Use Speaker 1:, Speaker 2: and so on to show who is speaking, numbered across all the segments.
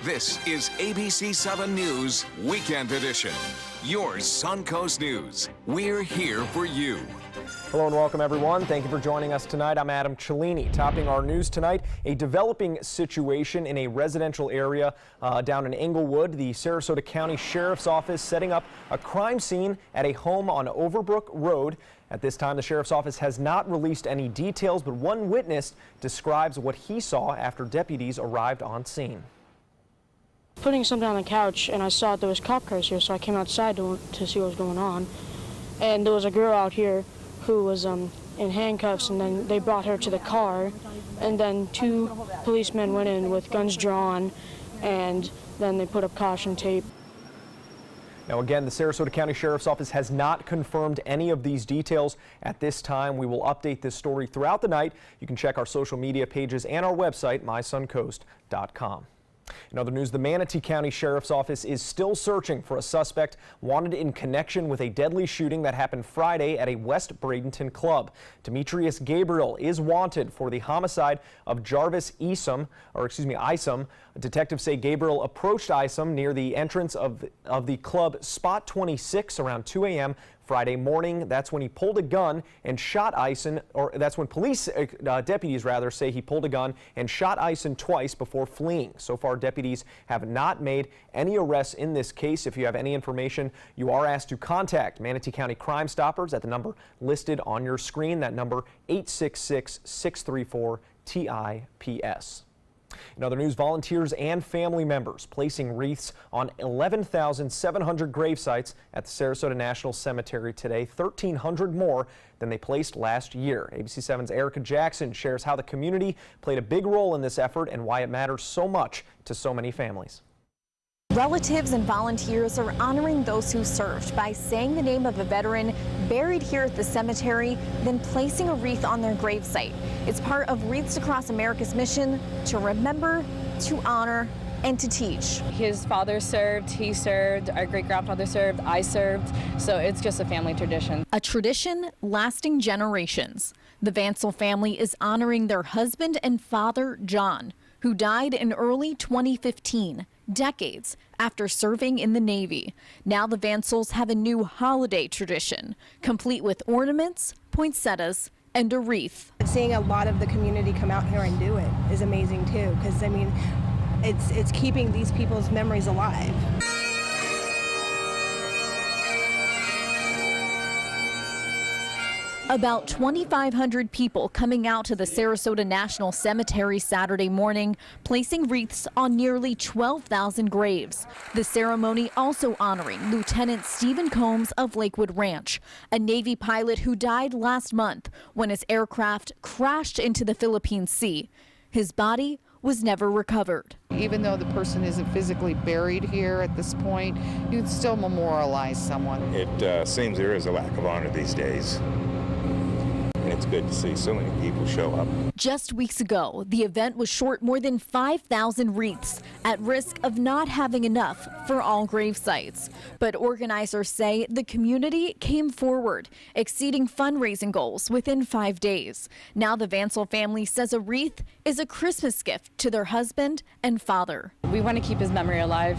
Speaker 1: This is ABC 7 News Weekend Edition. Your Suncoast News. We're here for you.
Speaker 2: Hello and welcome, everyone. Thank you for joining us tonight. I'm Adam Cellini. Topping our news tonight, a developing situation in a residential area down in Englewood. The Sarasota County Sheriff's Office setting up a crime scene at a home on Overbrook Road. At this time, the Sheriff's Office has not released any details, but one witness describes what he saw after deputies arrived on scene.
Speaker 3: Putting something on the couch, and I saw there was cop cars here, so I came outside to see what was going on. And there was a girl out here who was in handcuffs, and then they brought her to the car, and then two policemen went in with guns drawn, and then they put up caution tape.
Speaker 2: Now again, the Sarasota County Sheriff's Office has not confirmed any of these details at this time. We will update this story throughout the night. You can check our social media pages and our website, mysuncoast.com. In other news, the Manatee County Sheriff's Office is still searching for a suspect wanted in connection with a deadly shooting that happened Friday at a West Bradenton club. Demetrius Gabriel is wanted for the homicide of Jarvis Isom. Detectives say Gabriel approached Isom near the entrance of the club Spot 26 around 2 a.m. Friday morning. That's when he pulled a gun and shot Ison, or that's when police deputies say he pulled a gun and shot Ison twice before fleeing. So far, deputies have not made any arrests in this case. If you have any information, you are asked to contact Manatee County Crime Stoppers at the number listed on your screen. That number 866-634-TIPS. In other news, volunteers and family members placing wreaths on 11,700 grave sites at the Sarasota National Cemetery today, 1,300 more than they placed last year. ABC 7's Erica Jackson shares how the community played a big role in this effort and why it matters so much to so many families.
Speaker 4: Relatives and volunteers are honoring those who served by saying the name of a veteran buried here at the cemetery, then placing a wreath on their gravesite. It's part of Wreaths Across America's mission to remember, to honor, and to teach.
Speaker 5: His father served, he served, our great-grandfather served, I served, so it's just a family tradition.
Speaker 4: A tradition lasting generations. The Vansel family is honoring their husband and father, John, who died in early 2015. Decades after serving in the Navy. Now the Vansels have a new holiday tradition, complete with ornaments, poinsettias, and a wreath.
Speaker 6: Seeing a lot of the community come out here and do it is amazing too, because I mean, it's keeping these people's memories alive.
Speaker 4: About 2,500 people coming out to the Sarasota National Cemetery Saturday morning, placing wreaths on nearly 12,000 graves. The ceremony also honoring Lieutenant Stephen Combs of Lakewood Ranch, a Navy pilot who died last month when his aircraft crashed into the Philippine Sea. His body was never recovered.
Speaker 7: Even though the person isn't physically buried here at this point, you'd still memorialize someone.
Speaker 8: It seems there is a lack of honor these days. And it's good to see so many people show up.
Speaker 4: Just weeks ago, the event was short more than 5,000 wreaths, at risk of not having enough for all grave sites. But organizers say the community came forward, exceeding fundraising goals within 5 days. Now the Vansel family says a wreath is a Christmas gift to their husband and father.
Speaker 5: We want to keep his memory alive.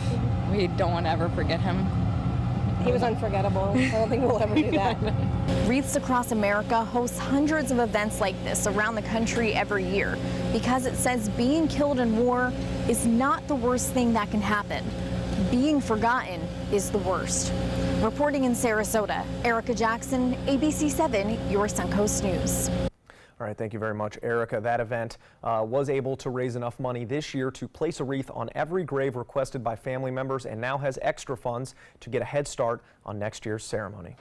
Speaker 5: We don't want to ever forget him.
Speaker 6: He was unforgettable. I don't think we'll ever do that.
Speaker 4: Wreaths Across America hosts hundreds of events like this around the country every year because it says being killed in war is not the worst thing that can happen. Being forgotten is the worst. Reporting in Sarasota, Erica Jackson, ABC 7, your Suncoast News.
Speaker 2: All right, thank you very much, Erica. That event was able to raise enough money this year to place a wreath on every grave requested by family members and now has extra funds to get a head start on next year's ceremony.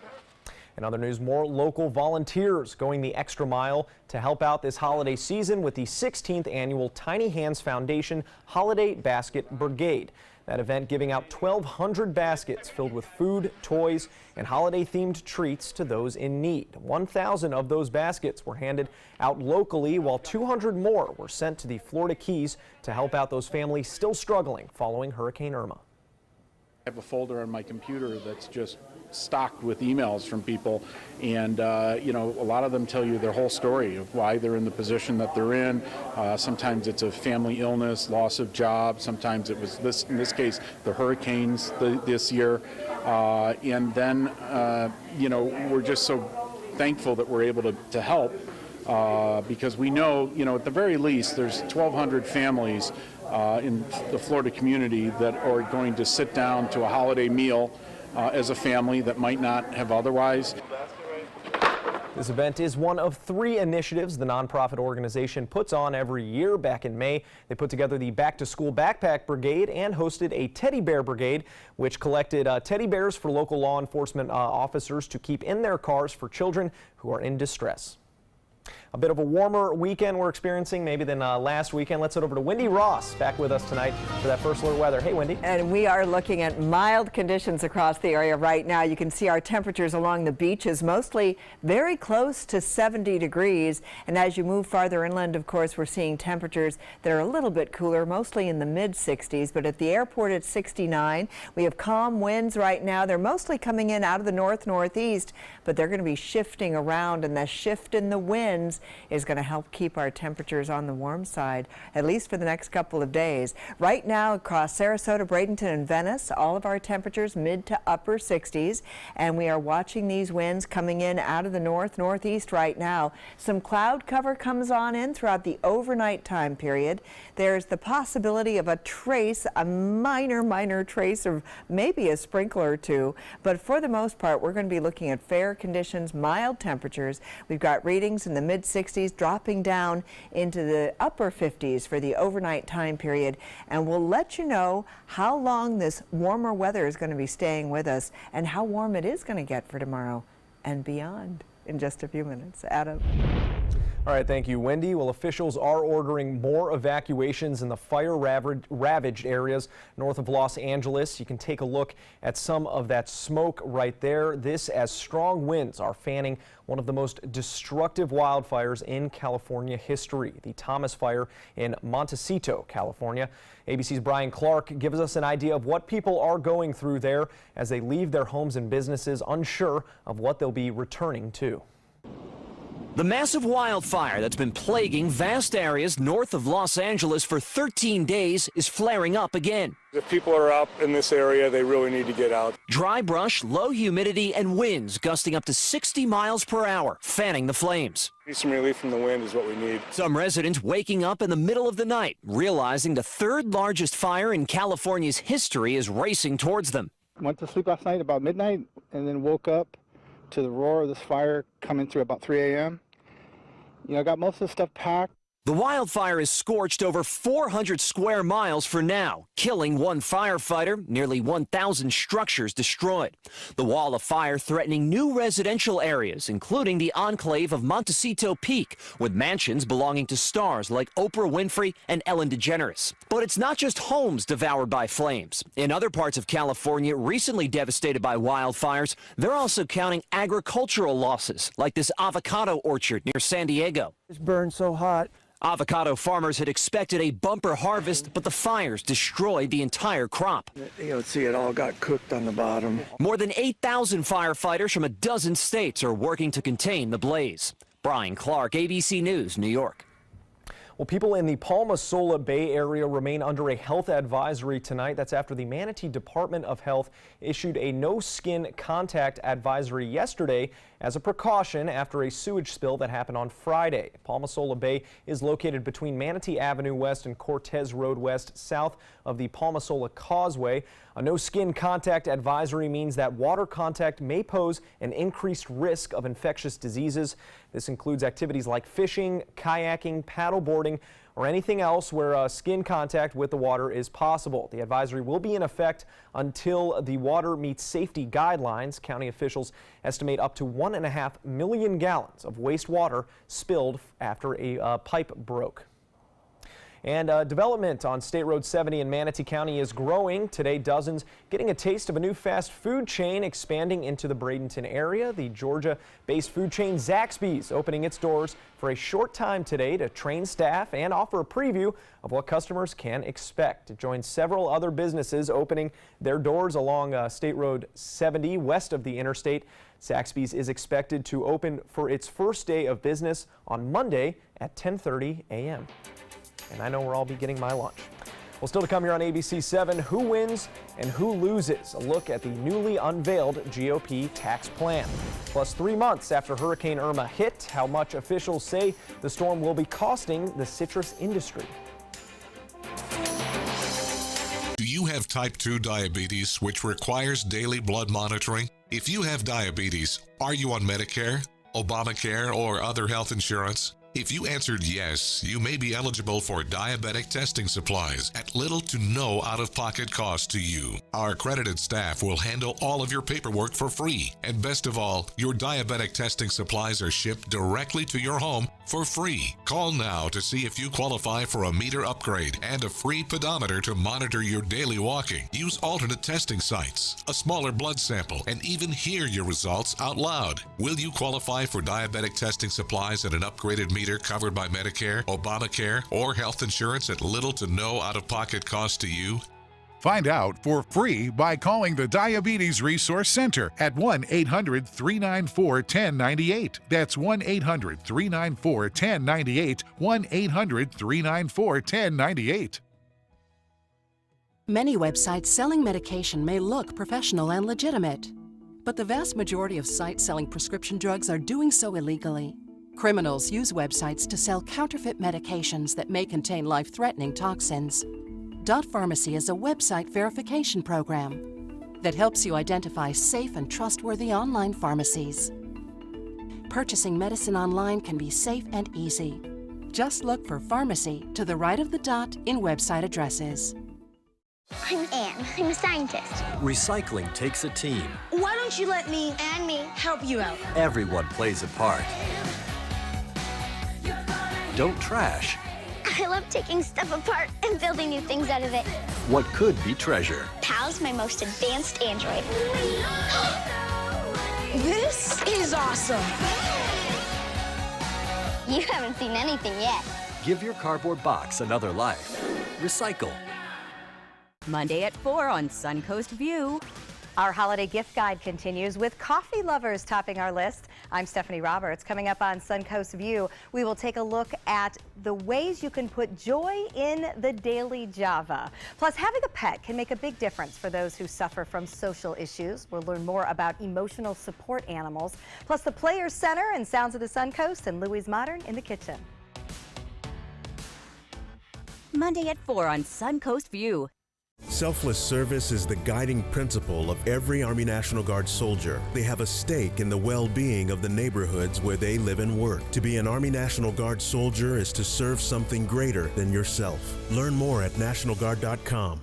Speaker 2: In other news, more local volunteers going the extra mile to help out this holiday season with the 16th annual Tiny Hands Foundation Holiday Basket Brigade. That event giving out 1,200 baskets filled with food, toys, and holiday-themed treats to those in need. 1,000 of those baskets were handed out locally, while 200 more were sent to the Florida Keys to help out those families still struggling following Hurricane Irma.
Speaker 9: I have a folder on my computer that's just stocked with emails from people, and you know, a lot of them tell you their whole story of why they're in the position that they're in. Sometimes it's a family illness, loss of job. Sometimes it was in this case, the hurricanes this year, and then you know, we're just so thankful that we're able to help because we know, you know, at the very least, there's 1,200 families in the Florida community that are going to sit down to a holiday meal as a family that might not have otherwise.
Speaker 2: This event is one of 3 initiatives the nonprofit organization puts on every year. Back in May, they put together the Back to School Backpack Brigade and hosted a Teddy Bear Brigade, which collected teddy bears for local law enforcement officers to keep in their cars for children who are in distress. A bit of a warmer weekend we're experiencing maybe than last weekend. Let's head over to Wendy Ross back with us tonight for that First Alert weather. Hey, Wendy.
Speaker 10: And we are looking at mild conditions across the area right now. You can see our temperatures along the beaches mostly very close to 70 degrees. And as you move farther inland, of course, we're seeing temperatures that are a little bit cooler, mostly in the mid 60s. But at the airport, it's 69. We have calm winds right now. They're mostly coming in out of the northeast, but they're going to be shifting around, and the shift in the winds is going to help keep our temperatures on the warm side, at least for the next couple of days. Right now across Sarasota, Bradenton, and Venice, all of our temperatures mid to upper 60s, and we are watching these winds coming in out of the northeast right now. Some cloud cover comes on in throughout the overnight time period. There's the possibility of a trace, a minor trace of maybe a sprinkler or two, but for the most part, we're going to be looking at fair conditions, mild temperatures. We've got readings in the mid 60s dropping down into the upper 50s for the overnight time period, and we'll let you know how long this warmer weather is going to be staying with us and how warm it is going to get for tomorrow and beyond in just a few minutes. Adam.
Speaker 2: All right, thank you, Wendy. Well, officials are ordering more evacuations in the fire-ravaged areas north of Los Angeles. You can take a look at some of that smoke right there. This as strong winds are fanning one of the most destructive wildfires in California history, the Thomas Fire in Montecito, California. ABC's Brian Clark gives us an idea of what people are going through there as they leave their homes and businesses unsure of what they'll be returning to.
Speaker 11: The massive wildfire that's been plaguing vast areas north of Los Angeles for 13 days is flaring up again.
Speaker 12: If people are up in this area, they really need to get out.
Speaker 11: Dry brush, low humidity, and winds gusting up to 60 miles per hour, fanning the flames.
Speaker 12: Some relief from the wind is what we need.
Speaker 11: Some residents waking up in the middle of the night, realizing the 3rd largest fire in California's history is racing towards them.
Speaker 13: Went to sleep last night about midnight and then woke up to the roar of this fire coming through about 3 a.m. You know, I got most of the stuff packed.
Speaker 11: The wildfire has scorched over 400 square miles for now, killing 1 firefighter, nearly 1,000 structures destroyed. The wall of fire threatening new residential areas, including the enclave of Montecito Peak, with mansions belonging to stars like Oprah Winfrey and Ellen DeGeneres. But it's not just homes devoured by flames. In other parts of California recently devastated by wildfires, they're also counting agricultural losses, like this avocado orchard near San Diego.
Speaker 14: It's burned so hot.
Speaker 11: Avocado farmers had expected a bumper harvest, but the fires destroyed the entire crop.
Speaker 14: You know, see, it all got cooked on the bottom.
Speaker 11: More than 8,000 firefighters from a dozen states are working to contain the blaze. Brian Clark, ABC News, New York.
Speaker 2: Well, people in the Palma Sola Bay area remain under a health advisory tonight. That's after the Manatee Department of Health issued a no skin contact advisory yesterday as a precaution after a sewage spill that happened on Friday. Palma Sola Bay is located between Manatee Avenue West and Cortez Road West, south of the Palma Sola Causeway. A no skin contact advisory means that water contact may pose an increased risk of infectious diseases. This includes activities like fishing, kayaking, paddleboarding, or anything else where skin contact with the water is possible. The advisory will be in effect until the water meets safety guidelines. County officials estimate up to 1.5 million gallons of wastewater spilled after a pipe broke. And development on State Road 70 in Manatee County is growing. Today, dozens getting a taste of a new fast food chain expanding into the Bradenton area. The Georgia-based food chain Zaxby's opening its doors for a short time today to train staff and offer a preview of what customers can expect. It joins several other businesses opening their doors along State Road 70 west of the interstate. Zaxby's is expected to open for its first day of business on Monday at 10:30 a.m. And I know where I'll be getting my lunch. Well, still to come here on ABC 7, who wins and who loses? A look at the newly unveiled GOP tax plan. Plus, 3 months after Hurricane Irma hit, how much officials say the storm will be costing the citrus industry.
Speaker 15: Do you have type 2 diabetes, which requires daily blood monitoring? If you have diabetes, are you on Medicare, Obamacare, or other health insurance? If you answered yes, you may be eligible for diabetic testing supplies at little to no out-of-pocket cost to you. Our accredited staff will handle all of your paperwork for free. And best of all, your diabetic testing supplies are shipped directly to your home for free. Call now to see if you qualify for a meter upgrade and a free pedometer to monitor your daily walking. Use alternate testing sites, a smaller blood sample, and even hear your results out loud. Will you qualify for diabetic testing supplies and an upgraded meter covered by Medicare, Obamacare, or health insurance at little to no out-of-pocket cost to you?
Speaker 16: Find out for free by calling the Diabetes Resource Center at 1-800-394-1098. That's 1-800-394-1098, 1-800-394-1098.
Speaker 17: Many websites selling medication may look professional and legitimate, but the vast majority of sites selling prescription drugs are doing so illegally. Criminals use websites to sell counterfeit medications that may contain life-threatening toxins. Dot Pharmacy is a website verification program that helps you identify safe and trustworthy online pharmacies. Purchasing medicine online can be safe and easy. Just look for pharmacy to the right of the dot in website addresses.
Speaker 18: I'm Anne. I'm a scientist.
Speaker 19: Recycling takes a team.
Speaker 18: Why don't you let me and me help you out?
Speaker 19: Everyone plays a part. Don't trash.
Speaker 18: I love taking stuff apart and building new things out of it.
Speaker 19: What could be treasure?
Speaker 18: Pal's my most advanced android. This is awesome. You haven't seen anything yet.
Speaker 19: Give your cardboard box another life. Recycle.
Speaker 20: Monday at 4 on Suncoast View.
Speaker 21: Our holiday gift guide continues with coffee lovers topping our list. I'm Stephanie Roberts. Coming up on Suncoast View, we will take a look at the ways you can put joy in the daily Java. Plus, having a pet can make a big difference for those who suffer from social issues. We'll learn more about emotional support animals. Plus, the Players Center and Sounds of the Suncoast and Louie's Modern in the kitchen.
Speaker 20: Monday at 4 on Suncoast View.
Speaker 22: Selfless service is the guiding principle of every Army National Guard soldier. They have a stake in the well-being of the neighborhoods where they live and work. To be an Army National Guard soldier is to serve something greater than yourself. Learn more at NationalGuard.com.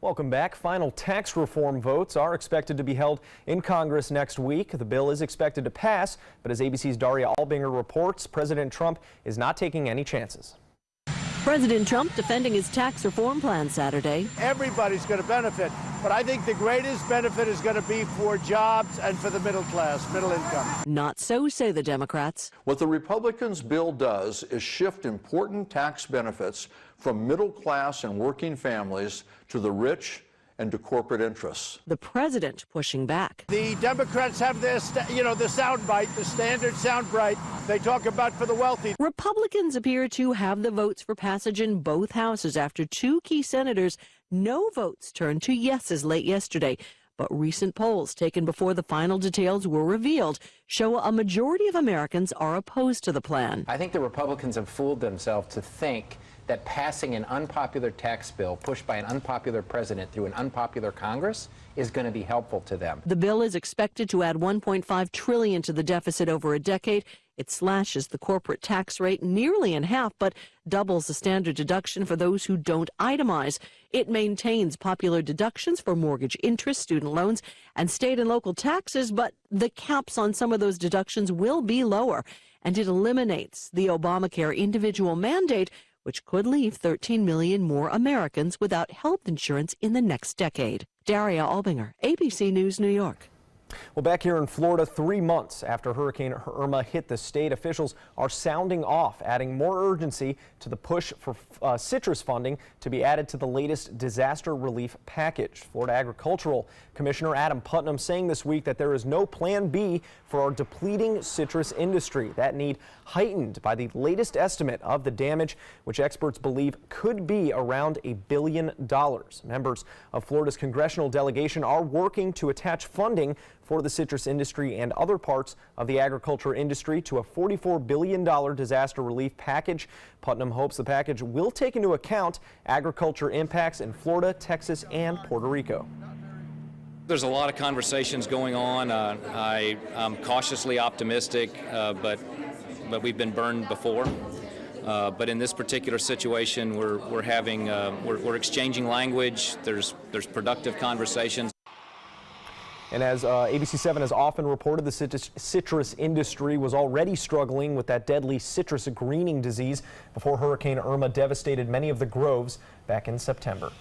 Speaker 2: Welcome back. Final tax reform votes are expected to be held in Congress next week. The bill is expected to pass, but as ABC's Daria Albinger reports, President Trump is not taking any chances.
Speaker 23: President Trump defending his tax reform plan Saturday.
Speaker 24: Everybody's going to benefit, but I think the greatest benefit is going to be for jobs and for the middle class, middle income.
Speaker 23: Not so, say the Democrats.
Speaker 25: What the Republicans' bill does is shift important tax benefits from middle class and working families to the rich and to corporate interests.
Speaker 23: The president pushing back.
Speaker 24: The Democrats have their, the soundbite, the standard soundbite they talk about for the wealthy.
Speaker 23: Republicans appear to have the votes for passage in both houses after two key senators' no votes turned to yeses late yesterday. But recent polls taken before the final details were revealed show a majority of Americans are opposed to the plan.
Speaker 26: I think the Republicans have fooled themselves to think that passing an unpopular tax bill pushed by an unpopular president through an unpopular Congress is going to be helpful to them.
Speaker 23: The bill is expected to add $1.5 trillion to the deficit over a decade. It slashes the corporate tax rate nearly in half, but doubles the standard deduction for those who don't itemize. It maintains popular deductions for mortgage interest, student loans, and state and local taxes, but the caps on some of those deductions will be lower. And it eliminates the Obamacare individual mandate, which could leave 13 million more Americans without health insurance in the next decade. Daria Albinger, ABC News, New York.
Speaker 2: Well, back here in Florida, 3 months after Hurricane Irma hit the state, officials are sounding off, adding more urgency to the push for citrus funding to be added to the latest disaster relief package. Florida Agricultural Commissioner Adam Putnam saying this week that there is no plan B for our depleting citrus industry. That need heightened by the latest estimate of the damage, which experts believe could be around $1 billion. Members of Florida's congressional delegation are working to attach funding for the citrus industry and other parts of the agriculture industry to a $44 billion disaster relief package. Putnam hopes the package will take into account agriculture impacts in Florida, Texas, and Puerto Rico.
Speaker 1: There's a lot of conversations going on. I'm cautiously optimistic, but we've been burned before. But in this particular situation, we're exchanging language. There's productive conversations.
Speaker 2: And as ABC7 has often reported, the citrus industry was already struggling with that deadly citrus greening disease before Hurricane Irma devastated many of the groves back in September.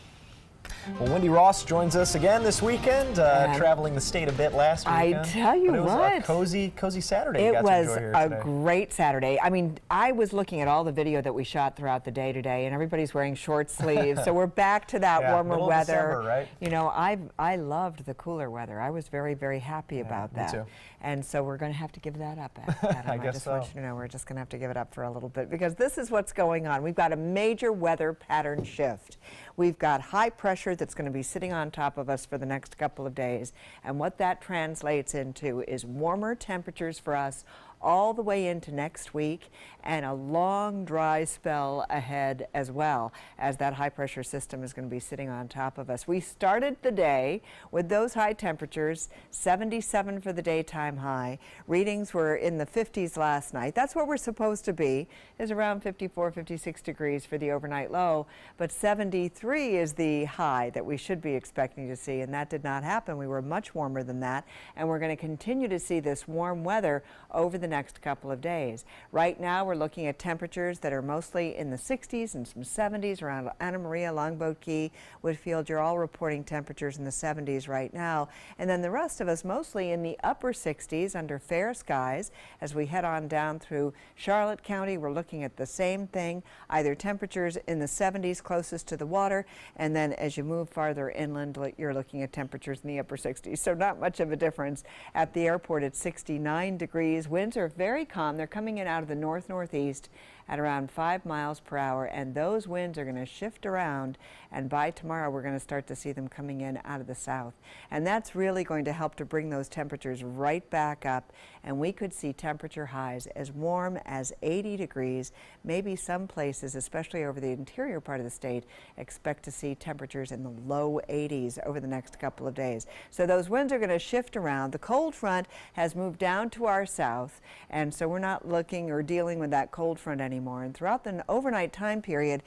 Speaker 2: Well, Wendy Ross joins us again this weekend, traveling the state a bit last weekend.
Speaker 10: I tell you
Speaker 2: what. It was a cozy Saturday.
Speaker 10: It was a great Saturday. I mean, I was looking at all the video that we shot throughout the day today, and everybody's wearing short sleeves. So we're back to that warmer weather.
Speaker 2: December, right?
Speaker 10: You know, I loved the cooler weather. I was very, very happy about that.
Speaker 2: Me too.
Speaker 10: And so we're going to have to give that up, Adam. I just want you to know we're just going to have to give it up for a little bit, because this is what's going on. We've got a major weather pattern shift. We've got high pressure that's going to be sitting on top of us for the next couple of days. And what that translates into is warmer temperatures for us all the way into next week, and a long dry spell ahead as well, as that high pressure system is going to be sitting on top of us. We started the day with those high temperatures, 77 for the daytime high. Readings were in the 50s last night. That's where we're supposed to be, is around 54, 56 degrees for the overnight low, but 73 is the high that we should be expecting to see, and that did not happen. We were much warmer than that, and we're going to continue to see this warm weather over the next couple of days. Right now we're looking at temperatures that are mostly in the 60s and some 70s around Anna Maria, Longboat Key, Woodfield. You're all reporting temperatures in the 70s right now. And then the rest of us mostly in the upper 60s under fair skies. As we head on down through Charlotte County, we're looking at the same thing, either temperatures in the 70s closest to the water, and then as you move farther inland, you're looking at temperatures in the upper 60s. So not much of a difference. At the airport at 69 degrees. Winds are very calm. They're coming in out of the north-northeast at around 5 miles per hour, and those winds are going to shift around, and by tomorrow we're going to start to see them coming in out of the south. And that's really going to help to bring those temperatures right back up, and we could see temperature highs as warm as 80 degrees. Maybe some places, especially over the interior part of the state, expect to see temperatures in the low 80s over the next couple of days. So those winds are going to shift around. The cold front has moved down to our south, and so we're not looking or dealing with that cold front anymore. And throughout the overnight time period,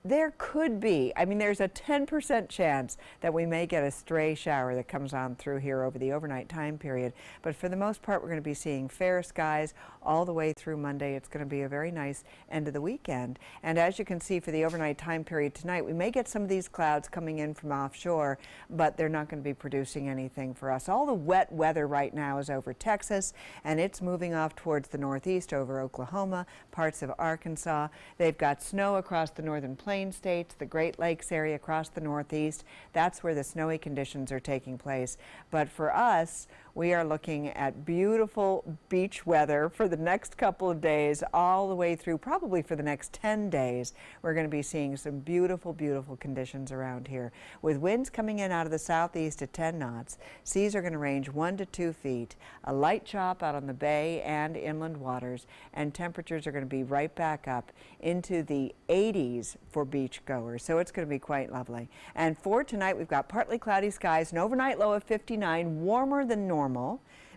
Speaker 10: there could be, I mean, there's a 10% chance that we may get a stray shower that comes on through here over the overnight time period. But for the most part, we're going to be seeing fair skies all the way through Monday. It's going to be a very nice end of the weekend. And as you can see for the overnight time period tonight, we may get some of these clouds coming in from offshore, but they're not going to be producing anything for us. All the wet weather right now is over Texas, and it's moving off towards the northeast over Oklahoma, parts of Arkansas. They've got snow across the northern plains states, the Great Lakes area across the northeast. That's where the snowy conditions are taking place. But for us, we are looking at beautiful beach weather for the next couple of days, all the way through probably for the next 10 days. We're going to be seeing some beautiful, beautiful conditions around here, with winds coming in out of the southeast at 10 knots. Seas are going to range 1 to 2 feet, a light chop out on the bay and inland waters, and temperatures are going to be right back up into the 80s for beach goers. So it's going to be quite lovely. And for tonight, we've got partly cloudy skies, an overnight low of 59, warmer than normal.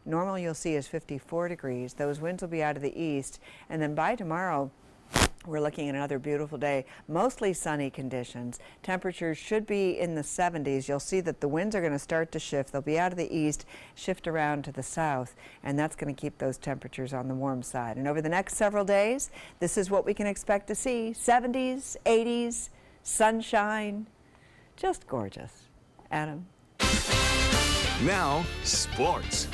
Speaker 10: Normal you'll see is 54 degrees. Those winds will be out of the east, and then by tomorrow, we're looking at another beautiful day, mostly sunny conditions. Temperatures should be in the 70s. You'll see that the winds are going to start to shift. They'll be out of the east, shift around to the south, and that's going to keep those temperatures on the warm side. And over the next several days, this is what we can expect to see. 70s, 80s, sunshine, just gorgeous. Adam.
Speaker 19: Now, sports.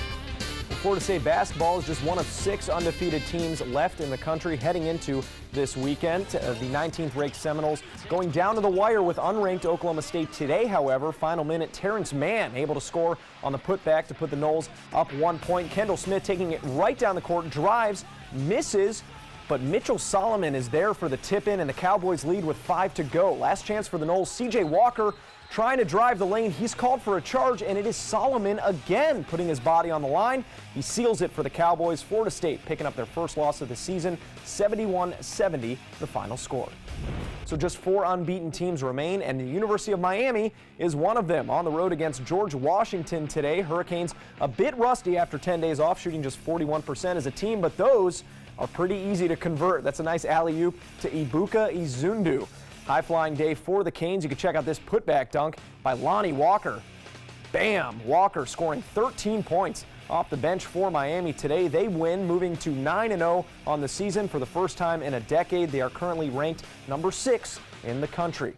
Speaker 2: Florida State basketball is just one of 6 undefeated teams left in the country heading into this weekend. The 19th ranked Seminoles going down to the wire with unranked Oklahoma State today. However, final minute, Terrence Mann able to score on the putback to put the Noles up 1 point. Kendall Smith taking it right down the court, drives, misses, but Mitchell Solomon is there for the tip-in, and the Cowboys lead with 5 to go. Last chance for the Noles. C.J. Walker trying to drive the lane. He's called for a charge, and it is Solomon again putting his body on the line. He seals it for the Cowboys. Florida State picking up their first loss of the season, 71-70, the final score. So just 4 unbeaten teams remain, and the University of Miami is one of them. On the road against George Washington today. Hurricanes a bit rusty after 10 days off, shooting just 41% as a team, but those are pretty easy to convert. That's a nice alley-oop to Ibuka Izundu. High-flying day for the Canes. You can check out this putback dunk by Lonnie Walker. Bam! Walker scoring 13 points off the bench for Miami today. They win, moving to 9-0 on the season for the first time in a decade. They are currently ranked number 6 in the country.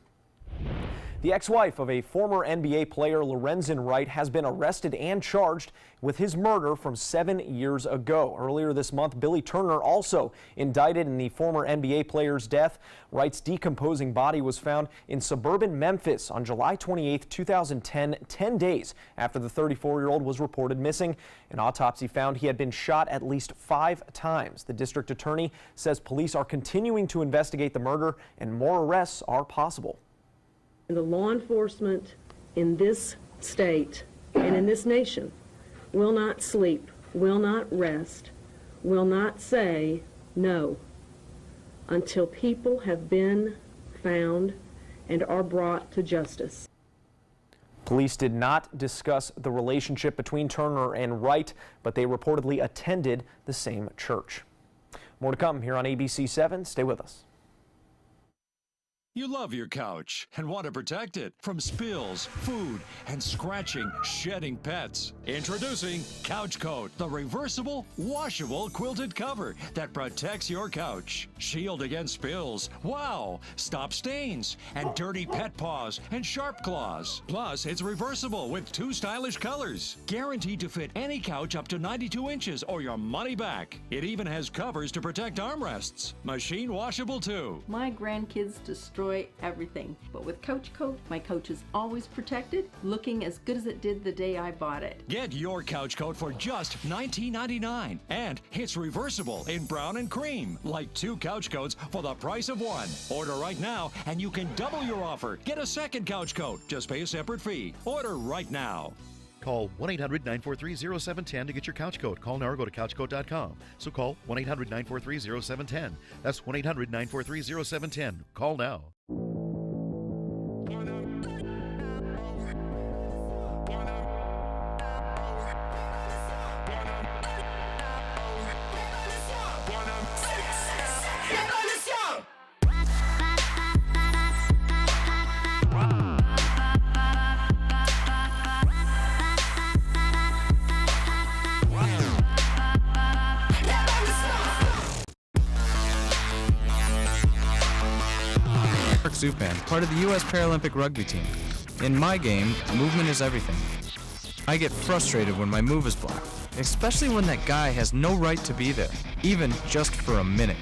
Speaker 2: The ex-wife of a former NBA player, Lorenzen Wright, has been arrested and charged with his murder from 7 years ago. Earlier this month, Billy Turner also indicted in the former NBA player's death. Wright's decomposing body was found in suburban Memphis on July 28, 2010, 10 days after the 34-year-old was reported missing. An autopsy found he had been shot at least 5 times. The district attorney says police are continuing to investigate the murder and more arrests are possible.
Speaker 3: The law enforcement in this state and in this nation will not sleep, will not rest, will not say no until people have been found and are brought to justice.
Speaker 2: Police did not discuss the relationship between Turner and Wright, but they reportedly attended the same church. More to come here on ABC 7. Stay with us.
Speaker 4: You love your couch and want to protect it from spills, food, and scratching, shedding pets. Introducing Couch Coat, the reversible, washable quilted cover that protects your couch. Shield against spills. Wow! Stop stains and dirty pet paws and sharp claws. Plus, it's reversible with 2 stylish colors. Guaranteed to fit any couch up to 92 inches or your money back. It even has covers to protect armrests. Machine washable too.
Speaker 5: My grandkids destroy everything, but with Couch Coat, my couch is always protected, looking as good as it did the day I bought it.
Speaker 4: Get your Couch Coat for just $19.99, and it's reversible in brown and cream, like 2 couch coats for the price of 1. Order right now, and you can double your offer. Get a second Couch Coat. Just pay a separate fee. Order right now.
Speaker 6: Call 1-800-943-0710 to get your couch coat. Call now or go to couchcoat.com. So call 1-800-943-0710. That's 1-800-943-0710. Call now.
Speaker 7: Zupan, part of the U.S. Paralympic rugby team. In my game, movement is everything. I get frustrated when my move is blocked, especially when that guy has no right to be there, even just for a minute.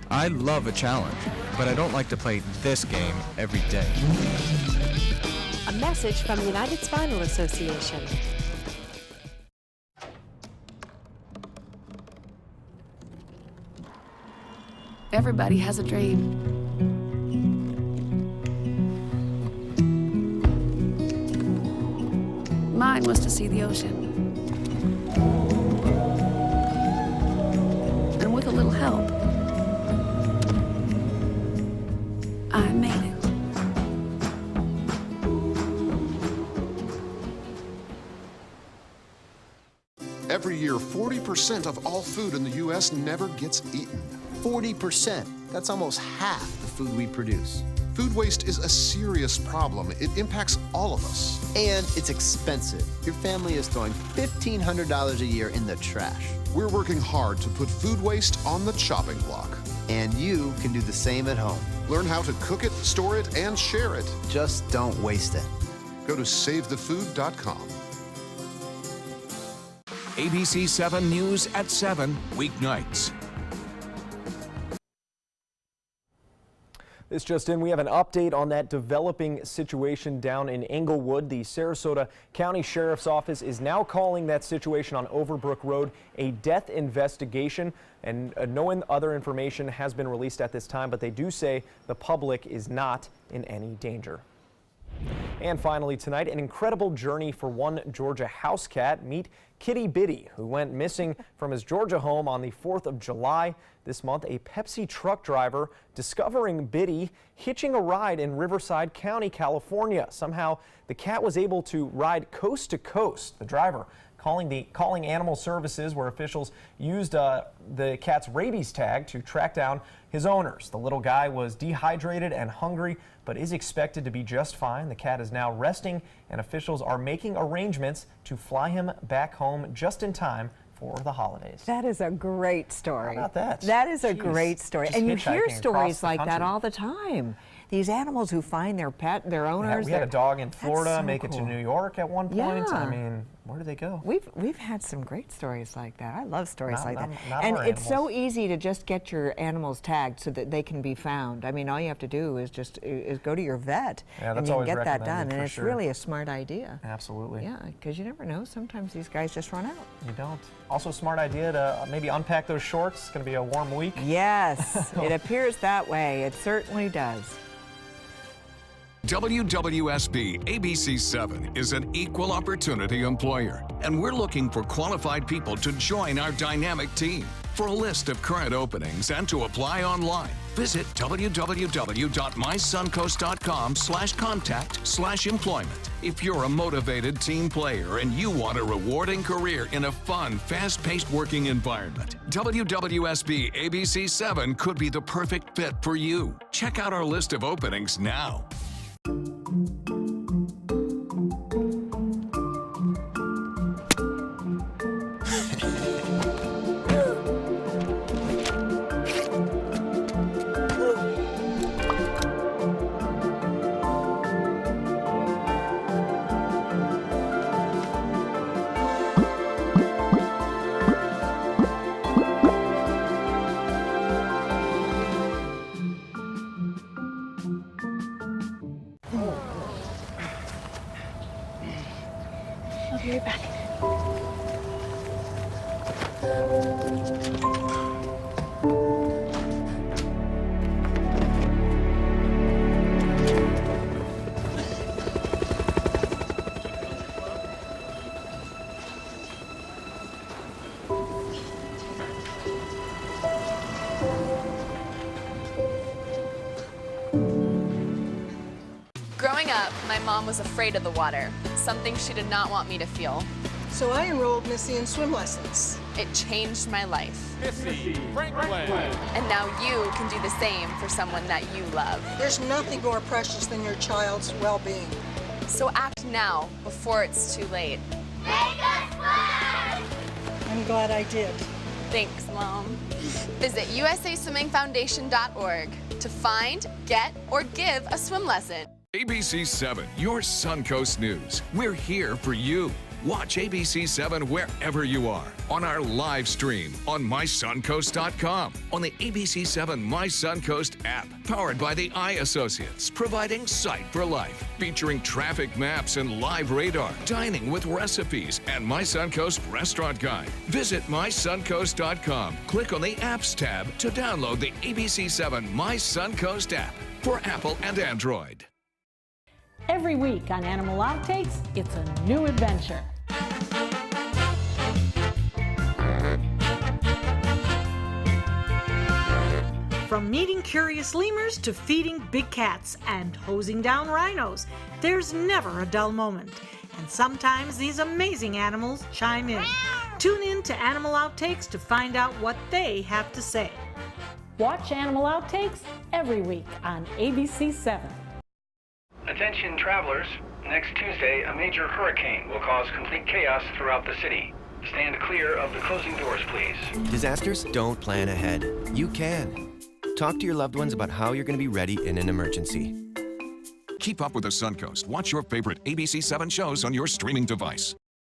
Speaker 7: I love a challenge, but I don't like to play this game every day.
Speaker 8: A message from the United Spinal Association.
Speaker 27: Everybody has a dream. Mine was to see the ocean. And with a little help, I
Speaker 9: year, 40% of all food in the U.S. never gets eaten.
Speaker 11: 40%. That's almost half the food we produce.
Speaker 9: Food waste is a serious problem. It impacts all of us.
Speaker 11: And it's expensive. Your family is throwing $1,500 a year in the trash.
Speaker 9: We're working hard to put food waste on the chopping block.
Speaker 11: And you can do the same at home.
Speaker 9: Learn how to cook it, store it, and share it.
Speaker 11: Just don't waste it.
Speaker 9: Go to SaveTheFood.com.
Speaker 12: ABC 7 News at 7, weeknights.
Speaker 2: This just in, we have an update on that developing situation down in Englewood. The Sarasota County Sheriff's Office is now calling that situation on Overbrook Road a death investigation, and no other information has been released at this time, but they do say the public is not in any danger. And finally tonight, an incredible journey for one Georgia house cat. Meet Kitty Bitty, who went missing from his Georgia home on the 4th of July. This month, a Pepsi truck driver discovering Bitty hitching a ride in Riverside County, California. Somehow, the cat was able to ride coast to coast. The driver calling Animal Services, where officials used the cat's rabies tag to track down his owners. The little guy was dehydrated and hungry, but is expected to be just fine. The cat is now resting, and officials are making arrangements to fly him back home just in time for the holidays.
Speaker 10: That is a great story.
Speaker 2: How about that?
Speaker 10: That is a great story.
Speaker 2: Just
Speaker 10: And you hear
Speaker 2: hitchhiking
Speaker 10: stories
Speaker 2: across the
Speaker 10: like that
Speaker 2: country.
Speaker 10: all the time. These animals who find their pet, their owners.
Speaker 2: We had a dog in Florida
Speaker 10: so
Speaker 2: make it to
Speaker 10: cool.
Speaker 2: New York at one point.
Speaker 10: Yeah.
Speaker 2: I mean, where did they go?
Speaker 10: We've had some great stories like that. I love stories like that.
Speaker 2: not
Speaker 10: And
Speaker 2: our
Speaker 10: it's so
Speaker 2: animals.
Speaker 10: easy to just get your animals tagged so that they can be found. I mean, all you have to do is just go to your vet
Speaker 2: Yeah,
Speaker 10: and
Speaker 2: that's
Speaker 10: you can
Speaker 2: always
Speaker 10: get that
Speaker 2: recommended
Speaker 10: done. And
Speaker 2: for
Speaker 10: it's
Speaker 2: sure.
Speaker 10: really a smart idea.
Speaker 2: Absolutely.
Speaker 10: Yeah, because you never know. Sometimes these guys just run out.
Speaker 2: You don't. Also, a smart idea to maybe unpack those shorts. It's going to be a warm week.
Speaker 10: Yes, it appears that way. It certainly does.
Speaker 12: WWSB ABC 7 is an equal opportunity employer, and we're looking for qualified people to join our dynamic team. For a list of current openings and to apply online, visit www.mysuncoast.com/contact/employment. If you're a motivated team player and you want a rewarding career in a fun, fast-paced working environment, WWSB ABC 7 could be the perfect fit for you. Check out our list of openings now.
Speaker 13: I'll be right back.
Speaker 14: Growing up, my mom was afraid of the water, something she did not want me to feel.
Speaker 15: So I enrolled Missy in swim lessons.
Speaker 14: It changed my life.
Speaker 15: Missy Franklin.
Speaker 14: And now you can do the same for someone that you love.
Speaker 15: There's nothing more precious than your child's well-being.
Speaker 14: So act now, before it's too late.
Speaker 15: I'm glad I did.
Speaker 14: Thanks, Mom. Visit usaswimmingfoundation.org to find, get, or give a swim lesson.
Speaker 12: ABC 7, your Suncoast News. We're here for you. Watch ABC 7 wherever you are. On our live stream on mysuncoast.com. On the ABC 7 My Suncoast app. Powered by the Eye Associates. Providing sight for life. Featuring traffic maps and live radar. Dining with recipes and My Suncoast restaurant guide. Visit mysuncoast.com. Click on the Apps tab to download the ABC 7 My Suncoast app for Apple and Android.
Speaker 16: Every week on Animal Outtakes, it's a new adventure. From meeting curious lemurs to feeding big cats and hosing down rhinos, there's never a dull moment. And sometimes these amazing animals chime in. Tune in to Animal Outtakes to find out what they have to say.
Speaker 13: Watch Animal Outtakes every week on ABC 7.
Speaker 17: Attention travelers, next Tuesday a major hurricane will cause complete chaos throughout the city. Stand clear of the closing doors, please.
Speaker 18: Disasters don't plan ahead. You can. Talk to your loved ones about how you're going to be ready in an emergency.
Speaker 12: Keep up with the Suncoast. Watch your favorite ABC 7 shows on your streaming device.